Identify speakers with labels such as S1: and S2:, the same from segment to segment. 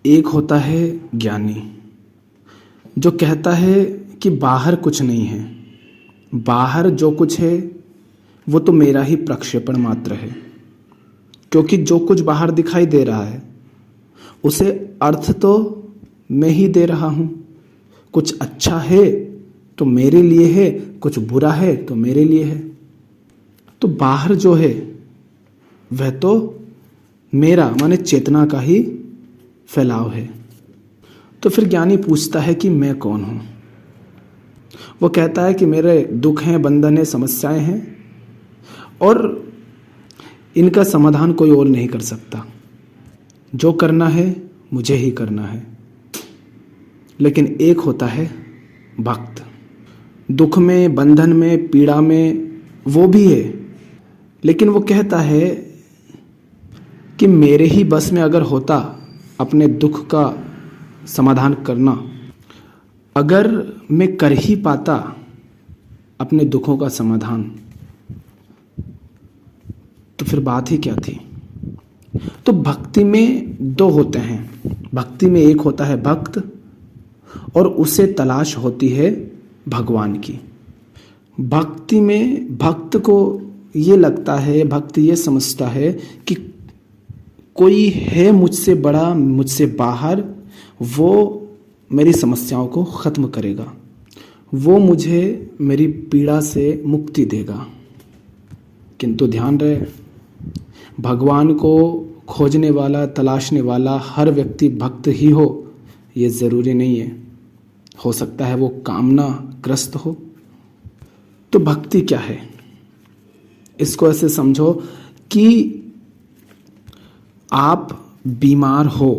S1: एक होता है ज्ञानी, जो कहता है कि बाहर कुछ नहीं है, बाहर जो कुछ है वो तो मेरा ही प्रक्षेपण मात्र है, क्योंकि जो कुछ बाहर दिखाई दे रहा है उसे अर्थ तो मैं ही दे रहा हूँ। कुछ अच्छा है तो मेरे लिए है, कुछ बुरा है तो मेरे लिए है। तो बाहर जो है वह तो मेरा माने चेतना का ही फैलाव है। तो फिर ज्ञानी पूछता है कि मैं कौन हूँ। वो कहता है कि मेरे दुख हैं, बंधन है, समस्याएं हैं और इनका समाधान कोई और नहीं कर सकता। जो करना है मुझे ही करना है। लेकिन एक होता है भक्त, दुख में, बंधन में, पीड़ा में वो भी है, लेकिन वो कहता है कि मेरे ही बस में अगर होता अपने दुख का समाधान करना, अगर मैं कर ही पाता अपने दुखों का समाधान, तो फिर बात ही क्या थी। तो भक्ति में दो होते हैं। भक्ति में एक होता है भक्त और उसे तलाश होती है भगवान की। भक्ति में भक्त को ये लगता है, भक्त ये समझता है कि कोई है मुझसे बड़ा, मुझसे बाहर, वो मेरी समस्याओं को ख़त्म करेगा, वो मुझे मेरी पीड़ा से मुक्ति देगा। किंतु ध्यान रहे, भगवान को खोजने वाला, तलाशने वाला हर व्यक्ति भक्त ही हो ये ज़रूरी नहीं है। हो सकता है वो कामना ग्रस्त हो। तो भक्ति क्या है? इसको ऐसे समझो कि आप बीमार हो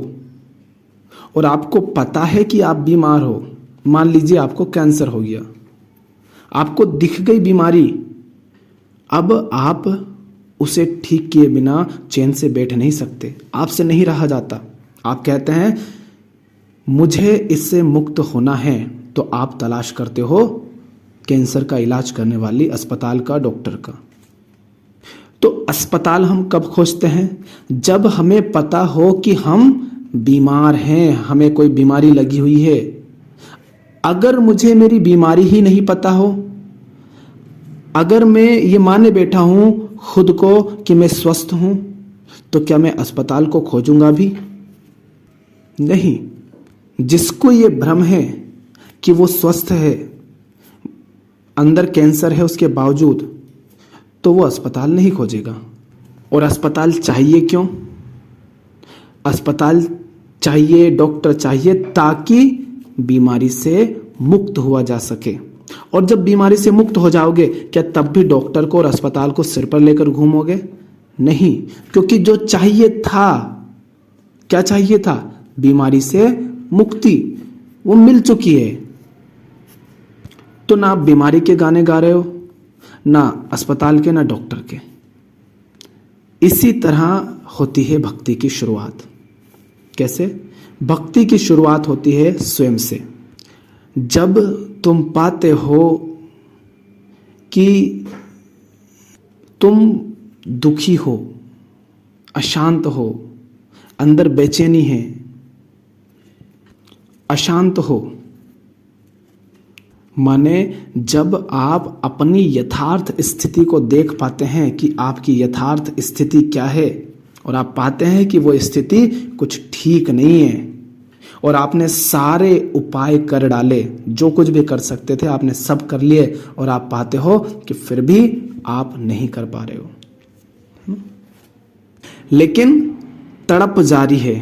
S1: और आपको पता है कि आप बीमार हो। मान लीजिए आपको कैंसर हो गया, आपको दिख गई बीमारी, अब आप उसे ठीक किए बिना चैन से बैठ नहीं सकते, आपसे नहीं रहा जाता। आप कहते हैं मुझे इससे मुक्त होना है, तो आप तलाश करते हो कैंसर का इलाज करने वाली अस्पताल का, डॉक्टर का। तो अस्पताल हम कब खोजते हैं? जब हमें पता हो कि हम बीमार हैं, हमें कोई बीमारी लगी हुई है। अगर मुझे मेरी बीमारी ही नहीं पता हो, अगर मैं ये माने बैठा हूं खुद को कि मैं स्वस्थ हूं, तो क्या मैं अस्पताल को खोजूंगा भी? नहीं। जिसको ये भ्रम है कि वो स्वस्थ है, अंदर कैंसर है उसके बावजूद, तो वो अस्पताल नहीं खोजेगा। और अस्पताल चाहिए क्यों? अस्पताल चाहिए, डॉक्टर चाहिए ताकि बीमारी से मुक्त हुआ जा सके। और जब बीमारी से मुक्त हो जाओगे, क्या तब भी डॉक्टर को और अस्पताल को सिर पर लेकर घूमोगे? नहीं, क्योंकि जो चाहिए था, क्या चाहिए था? बीमारी से मुक्ति, वो मिल चुकी है। तो ना आप बीमारी के गाने गा रहे हो, ना अस्पताल के, ना डॉक्टर के। इसी तरह होती है भक्ति की शुरुआत। कैसे? भक्ति की शुरुआत होती है स्वयं से। जब तुम पाते हो कि तुम दुखी हो, अशांत हो, अंदर बेचैनी है, अशांत हो, माने जब आप अपनी यथार्थ स्थिति को देख पाते हैं कि आपकी यथार्थ स्थिति क्या है, और आप पाते हैं कि वो स्थिति कुछ ठीक नहीं है, और आपने सारे उपाय कर डाले, जो कुछ भी कर सकते थे आपने सब कर लिए, और आप पाते हो कि फिर भी आप नहीं कर पा रहे हो, लेकिन तड़प जारी है।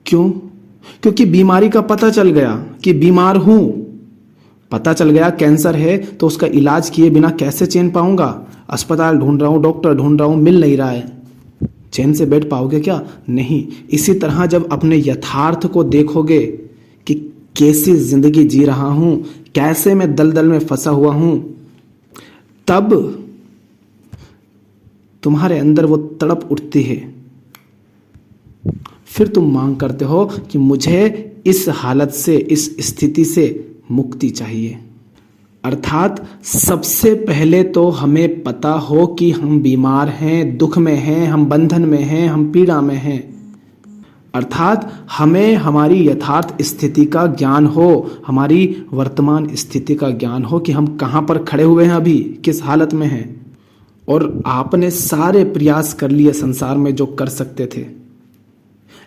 S1: क्यों? क्योंकि बीमारी का पता चल गया कि बीमार हूं, पता चल गया कैंसर है, तो उसका इलाज किए बिना कैसे चैन पाऊंगा? अस्पताल ढूंढ रहा हूं, डॉक्टर ढूंढ रहा हूं, मिल नहीं रहा है। चैन से बैठ पाओगे क्या? नहीं। इसी तरह जब अपने यथार्थ को देखोगे कि कैसी जिंदगी जी रहा हूं, कैसे मैं दलदल में फंसा हुआ हूं, तब तुम्हारे अंदर वो तड़प उठती है। फिर तुम मांग करते हो कि मुझे इस हालत से, इस स्थिति से मुक्ति चाहिए। अर्थात सबसे पहले तो हमें पता हो कि हम बीमार हैं, दुख में हैं, हम बंधन में हैं, हम पीड़ा में हैं। अर्थात हमें हमारी यथार्थ स्थिति का ज्ञान हो, हमारी वर्तमान स्थिति का ज्ञान हो कि हम कहाँ पर खड़े हुए हैं, अभी किस हालत में हैं। और आपने सारे प्रयास कर लिए संसार में जो कर सकते थे,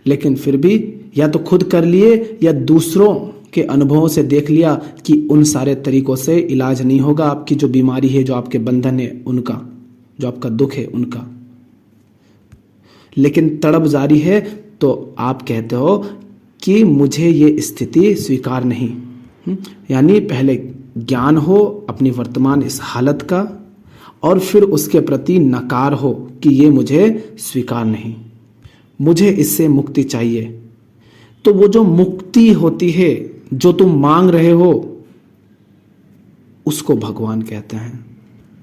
S1: लेकिन फिर भी या तो खुद कर लिए या दूसरों के अनुभवों से देख लिया कि उन सारे तरीकों से इलाज नहीं होगा। आपकी जो बीमारी है, जो आपके बंधन है उनका, जो आपका दुख है उनका, लेकिन तड़प जारी है, तो आप कहते हो कि मुझे ये स्थिति स्वीकार नहीं। यानी पहले ज्ञान हो अपनी वर्तमान इस हालत का, और फिर उसके प्रति नकार हो कि ये मुझे स्वीकार नहीं, मुझे इससे मुक्ति चाहिए। तो वो जो मुक्ति होती है, जो तुम मांग रहे हो, उसको भगवान कहते हैं।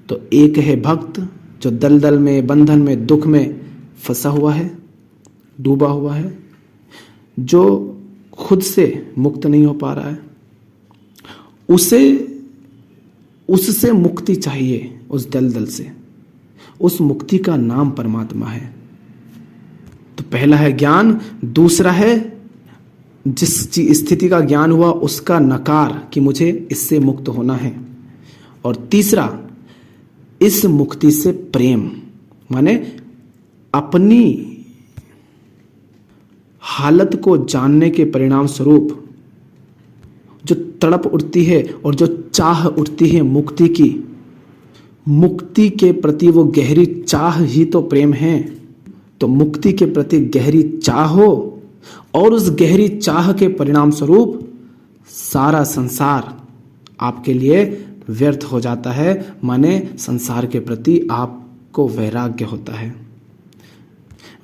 S1: तो एक है भक्त जो दलदल में, बंधन में, दुख में फंसा हुआ है, डूबा हुआ है, जो खुद से मुक्त नहीं हो पा रहा है, उससे मुक्ति चाहिए, उस दलदल से। उस मुक्ति का नाम परमात्मा है। तो पहला है ज्ञान, दूसरा है जिस स्थिति का ज्ञान हुआ उसका नकार कि मुझे इससे मुक्त होना है, और तीसरा इस मुक्ति से प्रेम, माने अपनी हालत को जानने के परिणाम स्वरूप जो तड़प उठती है और जो चाह उठती है मुक्ति की, मुक्ति के प्रति वो गहरी चाह ही तो प्रेम है। तो मुक्ति के प्रति गहरी चाह हो, और उस गहरी चाह के परिणाम स्वरूप सारा संसार आपके लिए व्यर्थ हो जाता है, माने संसार के प्रति आपको वैराग्य होता है।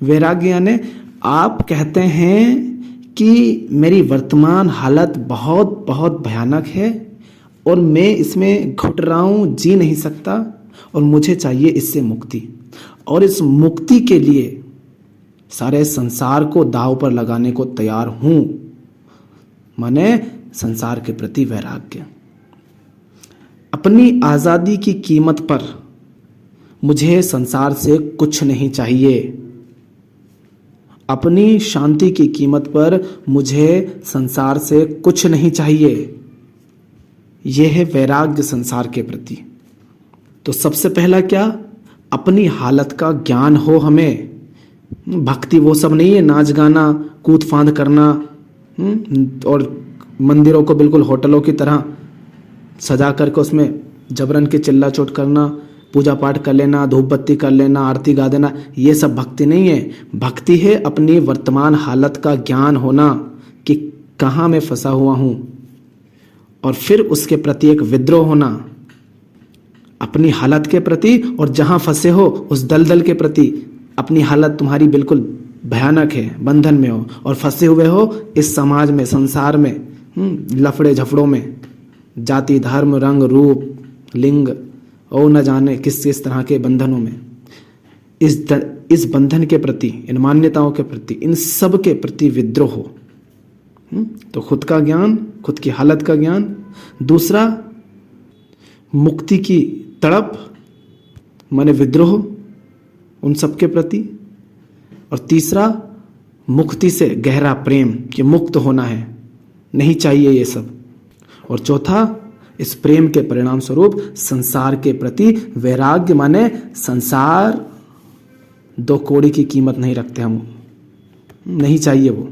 S1: वैराग्य यानी आप कहते हैं कि मेरी वर्तमान हालत बहुत बहुत भयानक है और मैं इसमें घुट रहा हूँ, जी नहीं सकता, और मुझे चाहिए इससे मुक्ति। और इस मुक्ति के लिए सारे संसार को दांव पर लगाने को तैयार हूं, माने संसार के प्रति वैराग्य। अपनी आजादी की कीमत पर मुझे संसार से कुछ नहीं चाहिए, अपनी शांति की कीमत पर मुझे संसार से कुछ नहीं चाहिए। यह है वैराग्य संसार के प्रति। तो सबसे पहला क्या, अपनी हालत का ज्ञान हो हमें। भक्ति वो सब नहीं है नाच गाना, कूद फांद करना, और मंदिरों को बिल्कुल होटलों की तरह सजा करके उसमें जबरन के चिल्ला चोट करना, पूजा पाठ कर लेना, धूप बत्ती कर लेना, आरती गा देना, ये सब भक्ति नहीं है। भक्ति है अपनी वर्तमान हालत का ज्ञान होना कि कहाँ मैं फंसा हुआ हूँ, और फिर उसके प्रति एक विद्रोह होना अपनी हालत के प्रति, और जहाँ फंसे हो उस दलदल के प्रति। अपनी हालत तुम्हारी बिल्कुल भयानक है, बंधन में हो और फंसे हुए हो इस समाज में, संसार में, लफड़े झफड़ों में, जाति धर्म रंग रूप लिंग और न जाने किस किस तरह के बंधनों में। इस बंधन के प्रति, इन मान्यताओं के प्रति, इन सब के प्रति विद्रोह हो। तो खुद का ज्ञान, खुद की हालत का ज्ञान, दूसरा मुक्ति की तड़प माने विद्रोह उन सब के प्रति, और तीसरा मुक्ति से गहरा प्रेम कि मुक्त होना है, नहीं चाहिए ये सब, और चौथा इस प्रेम के परिणाम स्वरूप संसार के प्रति वैराग्य, माने संसार 2 कौड़ी की कीमत नहीं रखते हम, नहीं चाहिए वो,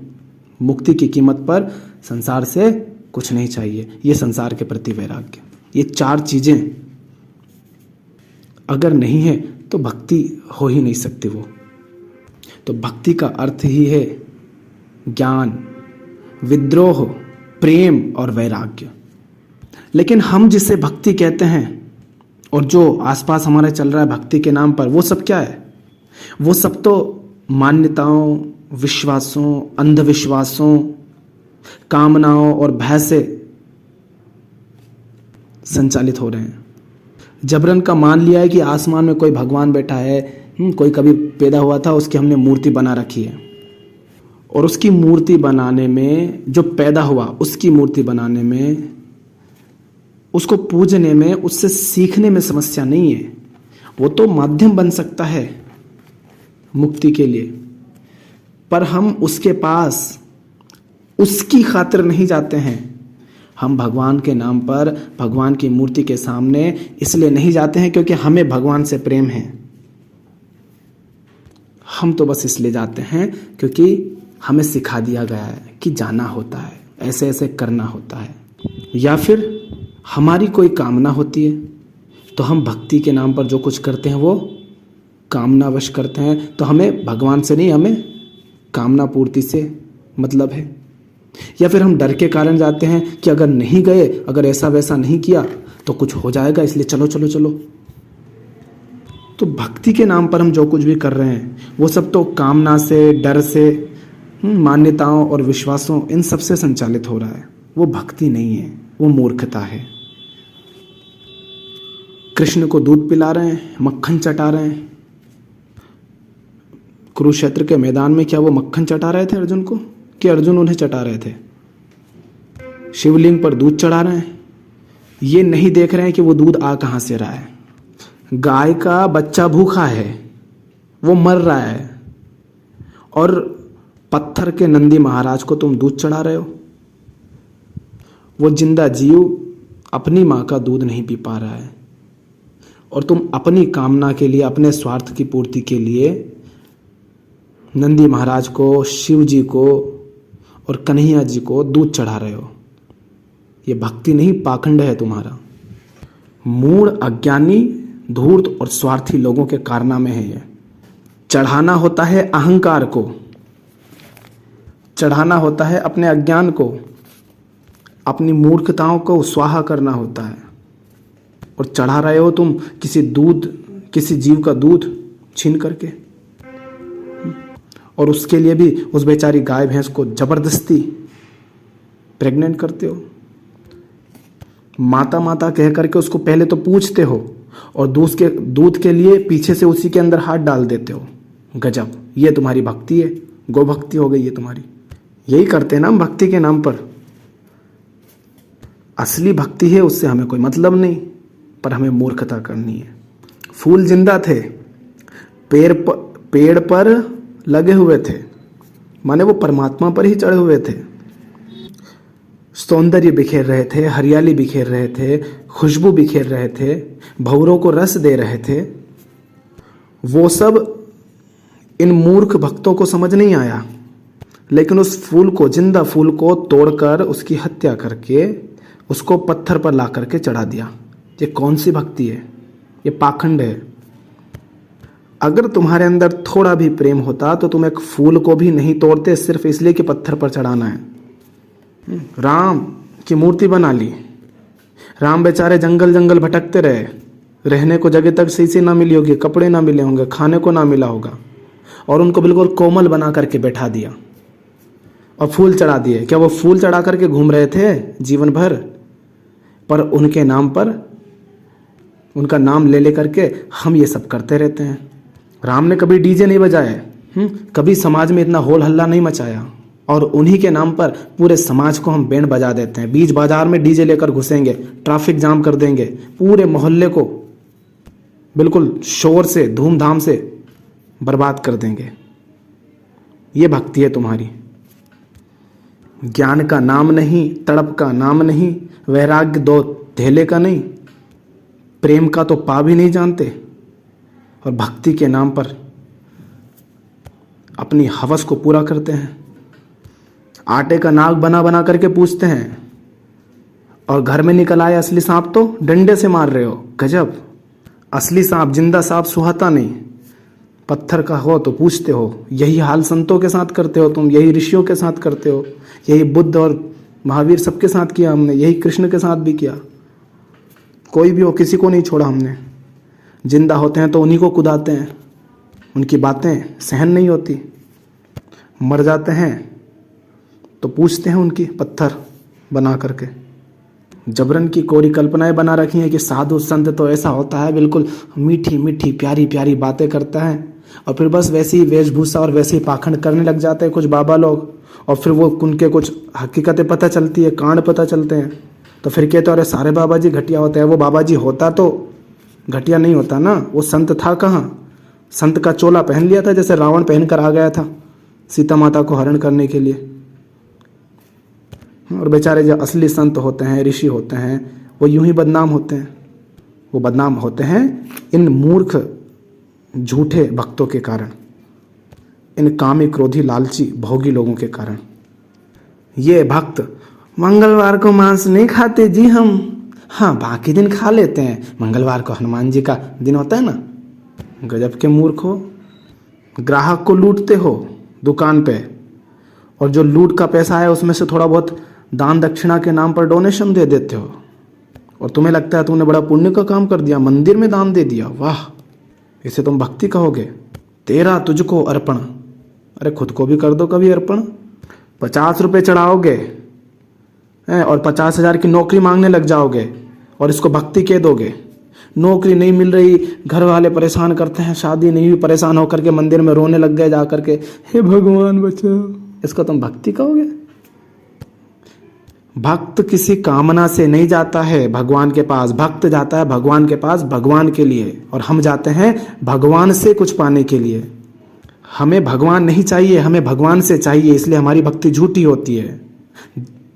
S1: मुक्ति की कीमत पर संसार से कुछ नहीं चाहिए, ये संसार के प्रति वैराग्य। ये 4 चीजें अगर नहीं है तो भक्ति हो ही नहीं सकती वो। तो भक्ति का अर्थ ही है ज्ञान, विद्रोह, प्रेम और वैराग्य। लेकिन हम जिसे भक्ति कहते हैं और जो आसपास हमारे चल रहा है भक्ति के नाम पर, वो सब क्या है? वो सब तो मान्यताओं, विश्वासों, अंधविश्वासों, कामनाओं और भय से संचालित हो रहे हैं। जबरन का मान लिया है कि आसमान में कोई भगवान बैठा है, कोई कभी पैदा हुआ था, उसकी हमने मूर्ति बना रखी है, और उसकी मूर्ति बनाने में, जो पैदा हुआ उसकी मूर्ति बनाने में, उसको पूजने में, उससे सीखने में समस्या नहीं है। वो तो माध्यम बन सकता है मुक्ति के लिए, पर हम उसके पास उसकी खातिर नहीं जाते हैं। हम भगवान के नाम पर भगवान की मूर्ति के सामने इसलिए नहीं जाते हैं क्योंकि हमें भगवान से प्रेम है। हम तो बस इसलिए जाते हैं क्योंकि हमें सिखा दिया गया है कि जाना होता है, ऐसे ऐसे करना होता है। या फिर हमारी कोई कामना होती है तो हम भक्ति के नाम पर जो कुछ करते हैं वो कामनावश करते हैं। तो हमें भगवान से नहीं, हमें कामना पूर्ति से मतलब है। या फिर हम डर के कारण जाते हैं कि अगर नहीं गए, अगर ऐसा वैसा नहीं किया तो कुछ हो जाएगा, इसलिए चलो चलो चलो। तो भक्ति के नाम पर हम जो कुछ भी कर रहे हैं वो सब तो कामना से, डर से, मान्यताओं और विश्वासों, इन सब से संचालित हो रहा है। वो भक्ति नहीं है, वो मूर्खता है। कृष्ण को दूध पिला रहे हैं, मक्खन चटा रहे हैं। कुरुक्षेत्र के मैदान में क्या वो मक्खन चटा रहे थे अर्जुन को, कि अर्जुन उन्हें चटा रहे थे? शिवलिंग पर दूध चढ़ा रहे हैं, ये नहीं देख रहे हैं कि वो दूध आ कहां से रहा है। गाय का बच्चा भूखा है, वो मर रहा है, और पत्थर के नंदी महाराज को तुम दूध चढ़ा रहे हो। वो जिंदा जीव अपनी मां का दूध नहीं पी पा रहा है, और तुम अपनी कामना के लिए, अपने स्वार्थ की पूर्ति के लिए नंदी महाराज को, शिव जी को और कन्हैया जी को दूध चढ़ा रहे हो। ये भक्ति नहीं, पाखंड है तुम्हारा। मूढ़, अज्ञानी, धूर्त और स्वार्थी लोगों के कारनामे हैं ये। चढ़ाना होता है अहंकार को, चढ़ाना होता है अपने अज्ञान को, अपनी मूर्खताओं को स्वाहा करना होता है। और चढ़ा रहे हो तुम किसी जीव का दूध छीन करके, और उसके लिए भी उस बेचारी गाय भैंस को जबरदस्ती प्रेग्नेंट करते हो। माता माता कह करके उसको पहले तो पूछते हो, और दूध के लिए पीछे से उसी के अंदर हाथ डाल देते हो। गजब, ये तुम्हारी भक्ति है, गौ भक्ति हो गई ये तुम्हारी। यही करते हैं ना हम भक्ति के नाम पर। असली भक्ति है, उससे हमें कोई मतलब नहीं, पर हमें मूर्खता करनी है। फूल जिंदा थे, पेड़ पर लगे हुए थे, माने वो परमात्मा पर ही चढ़े हुए थे। सौंदर्य बिखेर रहे थे, हरियाली बिखेर रहे थे, खुशबू बिखेर रहे थे, भंवरों को रस दे रहे थे। वो सब इन मूर्ख भक्तों को समझ नहीं आया, लेकिन उस फूल को, जिंदा फूल को तोड़कर उसकी हत्या करके उसको पत्थर पर ला करके चढ़ा दिया। ये कौन सी भक्ति है? ये पाखंड है। अगर तुम्हारे अंदर थोड़ा भी प्रेम होता तो तुम एक फूल को भी नहीं तोड़ते सिर्फ इसलिए कि पत्थर पर चढ़ाना है। राम की मूर्ति बना ली, राम बेचारे जंगल जंगल भटकते रहे, रहने को जगह तक सही से ना मिली होगी, कपड़े ना मिले होंगे, खाने को ना मिला होगा, और उनको बिल्कुल कोमल बना करके बैठा दिया और फूल चढ़ा दिए। क्या वो फूल चढ़ा करके घूम रहे थे जीवन भर? पर उनके नाम पर, उनका नाम ले ले करके हम ये सब करते रहते हैं। राम ने कभी डीजे नहीं बजाए, कभी समाज में इतना होल हल्ला नहीं मचाया, और उन्हीं के नाम पर पूरे समाज को हम बैंड बजा देते हैं। बीच बाजार में डीजे लेकर घुसेंगे, ट्रैफिक जाम कर देंगे, पूरे मोहल्ले को बिल्कुल शोर से, धूमधाम से बर्बाद कर देंगे। ये भक्ति है तुम्हारी। ज्ञान का नाम नहीं, तड़प का नाम नहीं, वैराग्य दो धेले का नहीं, प्रेम का तो पा भी नहीं जानते, और भक्ति के नाम पर अपनी हवस को पूरा करते हैं। आटे का नाग बना बना करके पूछते हैं, और घर में निकल आए असली सांप तो डंडे से मार रहे हो। गजब, असली सांप, जिंदा सांप सुहाता नहीं, पत्थर का हो तो पूछते हो। यही हाल संतों के साथ करते हो तुम, यही ऋषियों के साथ करते हो, यही बुद्ध और महावीर सबके साथ किया हमने, यही कृष्ण के साथ भी किया। कोई भी हो, किसी को नहीं छोड़ा हमने। जिंदा होते हैं तो उन्हीं को कुदाते हैं, उनकी बातें सहन नहीं होती। मर जाते हैं तो पूछते हैं उनकी, पत्थर बना करके। जबरन की कोरी कल्पनाएं बना रखी हैं कि साधु संत तो ऐसा होता है, बिल्कुल मीठी मीठी प्यारी प्यारी बातें करता है, और फिर बस वैसी ही वेशभूषा और वैसे ही पाखंड करने लग जाते हैं कुछ बाबा लोग, और फिर वो उनके कुछ हकीकतें पता चलती है, कांड पता चलते हैं, तो फिर कहते अरे सारे बाबा जी घटिया होते हैं। वो बाबा जी होता तो घटिया नहीं होता ना, वो संत था कहाँ? संत का चोला पहन लिया था, जैसे रावण पहन कर आ गया था, सीता माता को हरण करने के लिए। और बेचारे जो असली संत होते हैं, ऋषि होते हैं, वो यूं ही बदनाम होते हैं। वो बदनाम होते हैं इन मूर्ख झूठे भक्तों के कारण, इन कामी क्रोधी लालची भोगी लोगों के कारण। ये भक्त मंगलवार को मांस नहीं खाते जी हम, हाँ बाकी दिन खा लेते हैं, मंगलवार को हनुमान जी का दिन होता है ना। गजब के मूर्ख हो। ग्राहक को लूटते हो दुकान पे, और जो लूट का पैसा है उसमें से थोड़ा बहुत दान दक्षिणा के नाम पर डोनेशन दे देते हो, और तुम्हें लगता है तुमने बड़ा पुण्य का काम कर दिया, मंदिर में दान दे दिया, वाह, इसे तुम भक्ति कहोगे। तेरा तुझको अर्पण, अरे खुद को भी कर दो कभी अर्पण। 50 रुपये चढ़ाओगे और 50,000 की नौकरी मांगने लग जाओगे और इसको भक्ति कह दोगे। नौकरी नहीं मिल रही, घर वाले परेशान करते हैं, शादी नहीं हुई, परेशान होकर के मंदिर में रोने लग गए जा करके, हे भगवान बचाओ, इसको तुम भक्ति कहोगे। भक्त किसी कामना से नहीं जाता है भगवान के पास, भक्त जाता है भगवान के पास भगवान के लिए, और हम जाते हैं भगवान से कुछ पाने के लिए। हमें भगवान नहीं चाहिए, हमें भगवान से चाहिए, इसलिए हमारी भक्ति झूठी होती है।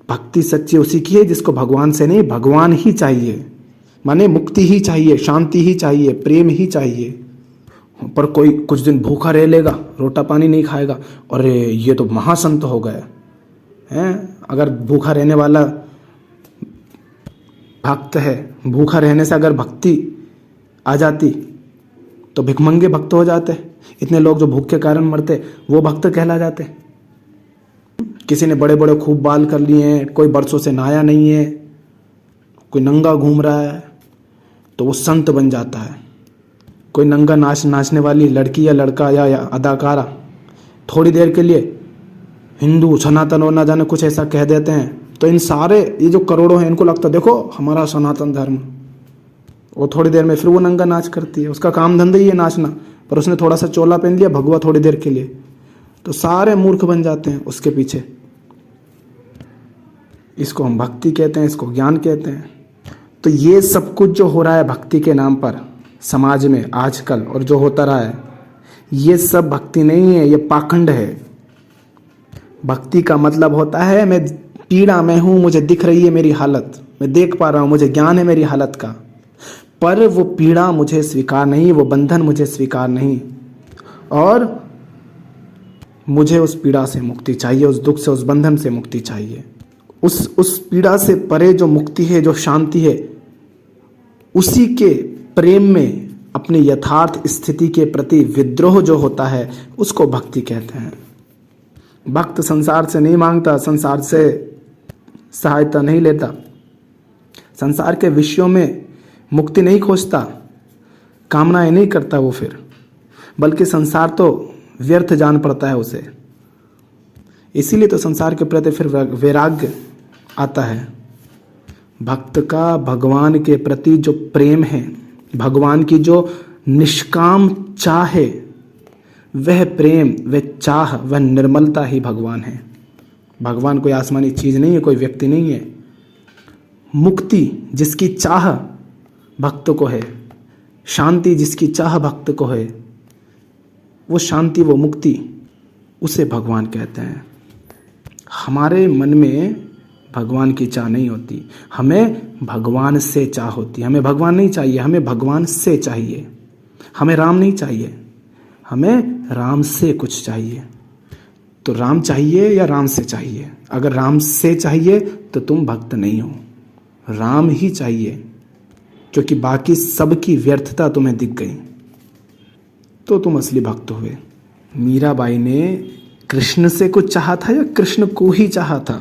S1: भक्ति सच्ची उसी की है जिसको भगवान से नहीं, भगवान ही चाहिए, माने मुक्ति ही चाहिए, शांति ही चाहिए, प्रेम ही चाहिए। पर कोई कुछ दिन भूखा रह लेगा, रोटा पानी नहीं खाएगा, और ये तो महासंत हो गया है। अगर भूखा रहने वाला भक्त है, भूखा रहने से अगर भक्ति आ जाती तो भिखमंगे भक्त हो जाते। इतने लोग जो भूख के कारण मरते वो भक्त कहला जाते। किसी ने बड़े बड़े खूब बाल कर लिए हैं, कोई बरसों से नहाया नहीं है, कोई नंगा घूम रहा है, तो वो संत बन जाता है। कोई नंगा नाचने वाली लड़की या लड़का या अदाकारा थोड़ी देर के लिए हिंदू सनातन और ना जाने कुछ ऐसा कह देते हैं, तो इन सारे ये जो करोड़ों हैं इनको लगता है देखो हमारा सनातन धर्म। वो थोड़ी देर में फिर वो नंगा नाच करती है, उसका काम धंधा ही है नाचना, पर उसने थोड़ा सा चोला पहन लिया भगवा थोड़ी देर के लिए, तो सारे मूर्ख बन जाते हैं उसके पीछे। इसको हम भक्ति कहते हैं, इसको ज्ञान कहते हैं। तो ये सब कुछ जो हो रहा है भक्ति के नाम पर समाज में आजकल, और जो होता रहा है, ये सब भक्ति नहीं है, ये पाखंड है। भक्ति का मतलब होता है मैं पीड़ा में हूं, मुझे दिख रही है मेरी हालत, मैं देख पा रहा हूं, मुझे ज्ञान है मेरी हालत का, पर वो पीड़ा मुझे स्वीकार नहीं, वो बंधन मुझे स्वीकार नहीं, और मुझे उस पीड़ा से मुक्ति चाहिए, उस दुख से, उस बंधन से मुक्ति चाहिए। उस पीड़ा से परे जो मुक्ति है, जो शांति है, उसी के प्रेम में अपनी यथार्थ स्थिति के प्रति विद्रोह जो होता है उसको भक्ति कहते हैं। भक्त संसार से नहीं मांगता, संसार से सहायता नहीं लेता, संसार के विषयों में मुक्ति नहीं खोजता, कामनाएं नहीं करता वो फिर, बल्कि संसार तो व्यर्थ जान पड़ता है उसे। इसीलिए तो संसार के प्रति फिर वैराग्य आता है। भक्त का भगवान के प्रति जो प्रेम है, भगवान की जो निष्काम चाह है, वह प्रेम, वह चाह, वह निर्मलता ही भगवान है। भगवान कोई आसमानी चीज नहीं है, कोई व्यक्ति नहीं है। मुक्ति जिसकी चाह भक्त को है, शांति जिसकी चाह भक्त को है, वो शांति, वो मुक्ति, उसे भगवान कहते हैं। हमारे मन में भगवान की चाह नहीं होती, हमें भगवान से चाह होती है। हमें भगवान नहीं चाहिए, हमें भगवान से चाहिए। हमें राम नहीं चाहिए, हमें राम से कुछ चाहिए। तो राम चाहिए या राम से चाहिए? अगर राम से चाहिए तो तुम भक्त नहीं हो, राम ही चाहिए, क्योंकि बाकी सबकी व्यर्थता तुम्हें दिख गई तो तुम असली भक्त हुए। मीराबाई ने कृष्ण से कुछ चाहा था या कृष्ण को ही चाहा था?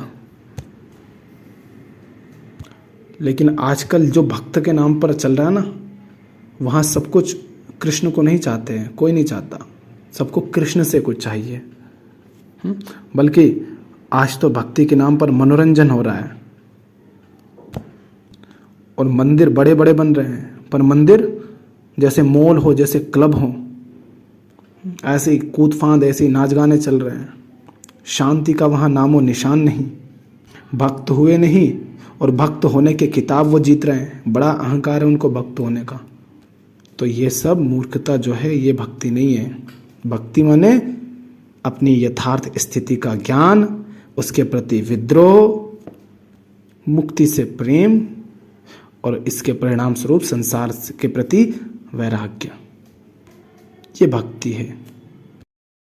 S1: लेकिन आजकल जो भक्त के नाम पर चल रहा है ना, वहाँ सब कुछ कृष्ण को नहीं चाहते हैं, कोई नहीं चाहता, सबको कृष्ण से कुछ चाहिए। बल्कि आज तो भक्ति के नाम पर मनोरंजन हो रहा है, और मंदिर बड़े बड़े बन रहे हैं, पर मंदिर जैसे मॉल हो, जैसे क्लब हो, ऐसे ही कूद फांद, ऐसे ही नाच गाने चल रहे हैं। शांति का वहाँ नामो निशान नहीं। भक्त हुए नहीं, और भक्त होने के किताब वो जीत रहे हैं, बड़ा अहंकार है उनको भक्त होने का। तो ये सब मूर्खता जो है, ये भक्ति नहीं है। भक्ति माने अपनी यथार्थ स्थिति का ज्ञान, उसके प्रति विद्रोह, मुक्ति से प्रेम और इसके परिणाम स्वरूप संसार के प्रति वैराग्य, ये भक्ति है।